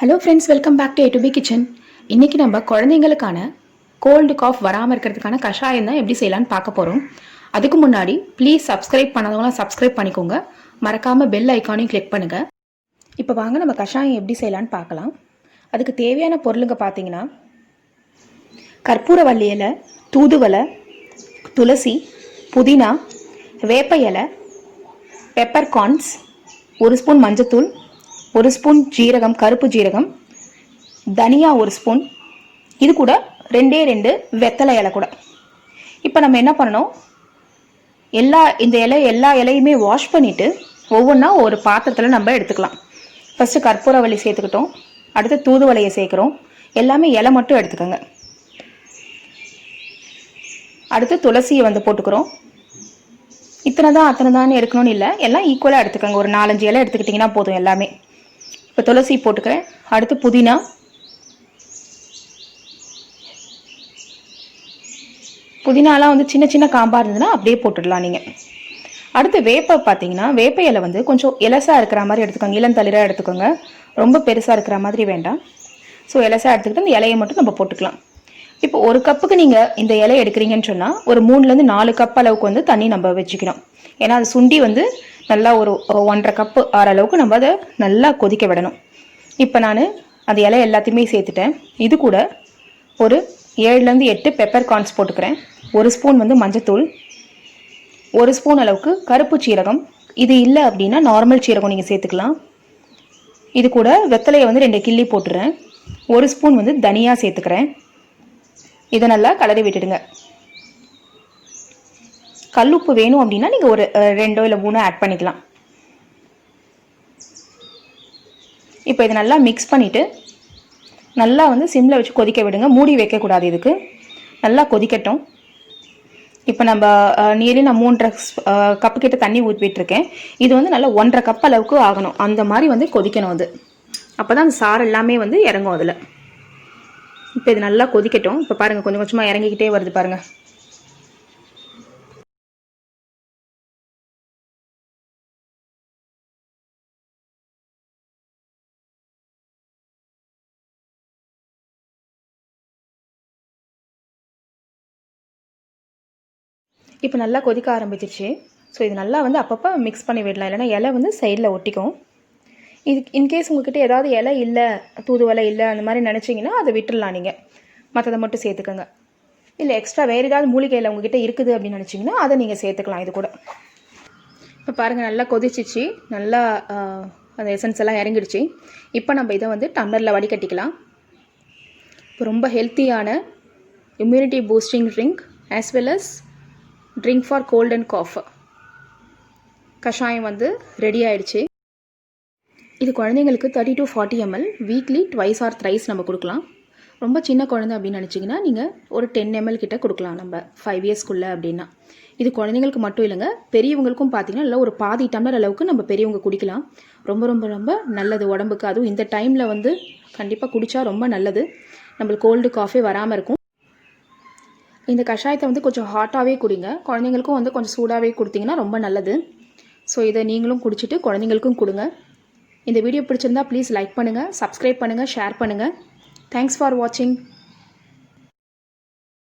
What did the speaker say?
Hello friends, welcome back to A2B kitchen. இன்றைக்கி நம்ம குழந்தைங்களுக்கான cold cough வராமல் இருக்கிறதுக்கான கஷாயம் தான் எப்படி செய்யலான்னு பார்க்க போகிறோம். அதுக்கு முன்னாடி ப்ளீஸ் சப்ஸ்கிரைப் பண்ணாதவங்களாம் சப்ஸ்கிரைப் பண்ணிக்கோங்க. மறக்காமல் பெல் ஐக்கானையும் கிளிக் பண்ணுங்கள். இப்போ வாங்க நம்ம கஷாயம் எப்படி செய்யலான்னு பார்க்கலாம். அதுக்கு தேவையான பொருளுங்க பார்த்தீங்கன்னா, கற்பூரவள்ளி இலை, தூதுவளை, துளசி, புதினா, வேப்ப இலை, பெப்பர்கார்ன்ஸ், 1 ஸ்பூன் மஞ்சத்தூள், 1 ஸ்பூன் ஜீரகம், கருப்பு ஜீரகம், தனியா 1 ஸ்பூன், இது கூட 2 வெத்தலை இலை கூட. இப்போ நம்ம என்ன பண்ணணும், எல்லா இலையுமே வாஷ் பண்ணிவிட்டு ஒவ்வொன்றா ஒரு பாத்திரத்தில் நம்ம எடுத்துக்கலாம். ஃபஸ்ட்டு கற்பூரவள்ளி சேர்த்துக்கிட்டோம், அடுத்து தூதுவளையை சேர்க்குறோம். எல்லாமே இலை மட்டும் எடுத்துக்கோங்க. அடுத்து துளசியை போட்டுக்கிறோம். இத்தனை தான் எடுக்கணும்னு இல்லை, எல்லாம் ஈக்குவலாக எடுத்துக்கோங்க. ஒரு 4-5 இலை எடுத்துக்கிட்டிங்கன்னா போதும் எல்லாமே. இப்போ துளசி போட்டுக்கிறேன். அடுத்து புதினாலாம் சின்ன சின்ன காம்பாக இருந்ததுன்னா அப்படியே போட்டுடலாம் நீங்கள். அடுத்து வேப்பை பார்த்தீங்கன்னா, வேப்ப இலை கொஞ்சம் இலசாக இருக்கிற மாதிரி எடுத்துக்கோங்க. இளந்தளிராக எடுத்துக்கோங்க, ரொம்ப பெருசாக இருக்கிற மாதிரி வேண்டாம். ஸோ இலசாக எடுத்துக்கிட்டு இந்த இலையை மட்டும் நம்ம போட்டுக்கலாம். இப்போ 1 கப்புக்கு நீங்கள் இந்த இலை எடுக்கிறீங்கன்னு சொன்னால் ஒரு 3லேருந்து 4 கப் அளவுக்கு தண்ணி நம்ம வச்சுக்கணும். ஏன்னா அது சுண்டி நல்லா ஒரு 1.5 கப்பு ஆற அளவுக்கு நம்ம அதை நல்லா கொதிக்க விடணும். இப்போ நான் அந்த இலை எல்லாத்தையுமே சேர்த்துட்டேன். இது கூட ஒரு 7லேருந்து 8 பெப்பர்கார்ன்ஸ் போட்டுக்கிறேன். 1 ஸ்பூன் மஞ்சத்தூள், 1 ஸ்பூன் அளவுக்கு கருப்பு சீரகம். இது இல்லை அப்படின்னா நார்மல் சீரகம் நீங்கள் சேர்த்துக்கலாம். இது கூட வெத்தலையை 2 கிள்ளி போட்டுறேன். 1 ஸ்பூன் தனியாக சேர்த்துக்கிறேன். இதை நல்லா கலரி விட்டுடுங்க. கல்லுப்பு வேணும் அப்படின்னா நீங்கள் ஒரு 2 இல்லை 3 ஆட் பண்ணிக்கலாம். இப்போ இதை நல்லா மிக்ஸ் பண்ணிவிட்டு நல்லா சிம்மில் வச்சு கொதிக்க விடுங்க. மூடி வைக்கக்கூடாது, இதுக்கு நல்லா கொதிக்கட்டும். இப்போ நம்ம நான் 3.5 கப்பு கிட்ட தண்ணி ஊற்றிட்டுருக்கேன். இது நல்லா 1.5 கப் அளவுக்கு ஆகணும். அந்த மாதிரி கொதிக்கணும். அது அப்போ தான் அந்த சாறு எல்லாமே இறங்கும் அதில். இப்போ இது நல்லா கொதிக்கட்டும். இப்போ பாருங்கள், கொஞ்சம் கொஞ்சமாக இறங்கிக்கிட்டே வருது பாருங்கள். இப்போ நல்லா கொதிக்க ஆரம்பிச்சிருச்சு. ஸோ இது நல்லா அப்பப்போ மிக்ஸ் பண்ணி விடலாம், இல்லைனா இலை சைடில் ஒட்டிக்கும். இது இன்கேஸ் உங்கள்கிட்ட ஏதாவது இலை இல்லை, தூதுவளை இல்லை, அந்த மாதிரி நினச்சிங்கன்னா அதை விட்டுடலாம். நீங்கள் மற்றதை மட்டும் சேர்த்துக்கோங்க. இல்லை எக்ஸ்ட்ரா வேறு ஏதாவது மூலிகை இலை உங்கள்கிட்ட இருக்குது அப்படின்னு நினச்சிங்கன்னா அதை நீங்கள் சேர்த்துக்கலாம் இது கூட. இப்போ பாருங்கள், நல்லா கொதிச்சிச்சு, நல்லா அந்த எசன்ஸ் எல்லாம் இறங்கிடுச்சு. இப்போ நம்ம இதை டம்ளரில் வடிகட்டிக்கலாம். இப்போ ரொம்ப ஹெல்த்தியான immunity boosting drink as well as drink for cold and cough கஷாயம் ரெடி ஆகிடுச்சு. இது குழந்தைங்களுக்கு 30 to 40 ml வீக்லி 2 or 3 நம்ம கொடுக்கலாம். ரொம்ப சின்ன குழந்தை அப்படின்னு நினச்சிங்கன்னா நீங்கள் ஒரு 10 ml கிட்ட கொடுக்கலாம். நம்ம 5 yearsக்குள்ளே அப்படின்னா இது குழந்தைங்களுக்கு மட்டும் இல்லைங்க, பெரியவங்களுக்கும் பார்த்தீங்கன்னா இல்லை ஒரு பாதி டம்ளர் அளவுக்கு நம்ம பெரியவங்க குடிக்கலாம். ரொம்ப ரொம்ப ரொம்ப நல்லது உடம்புக்கு. அதுவும் இந்த டைமில் கண்டிப்பாக குடித்தா ரொம்ப நல்லது. நம்மளுக்கு கோல்டு காஃபே வராமல் இருக்கும். இந்த கஷாயத்தை கொஞ்சம் ஹாட்டாகவே குடிங்க. குழந்தைங்களுக்கும் கொஞ்சம் சூடாகவே கொடுத்தீங்கன்னா ரொம்ப நல்லது. ஸோ இதை நீங்களும் குடிச்சிட்டு குழந்தைங்களுக்கும் கொடுங்க. இந்த வீடியோ பிடிச்சிருந்தா ப்ளீஸ் லைக் பண்ணுங்கள், சப்ஸ்கிரைப் பண்ணுங்கள், ஷேர் பண்ணுங்கள். தேங்க்ஸ் ஃபார் வாட்சிங்.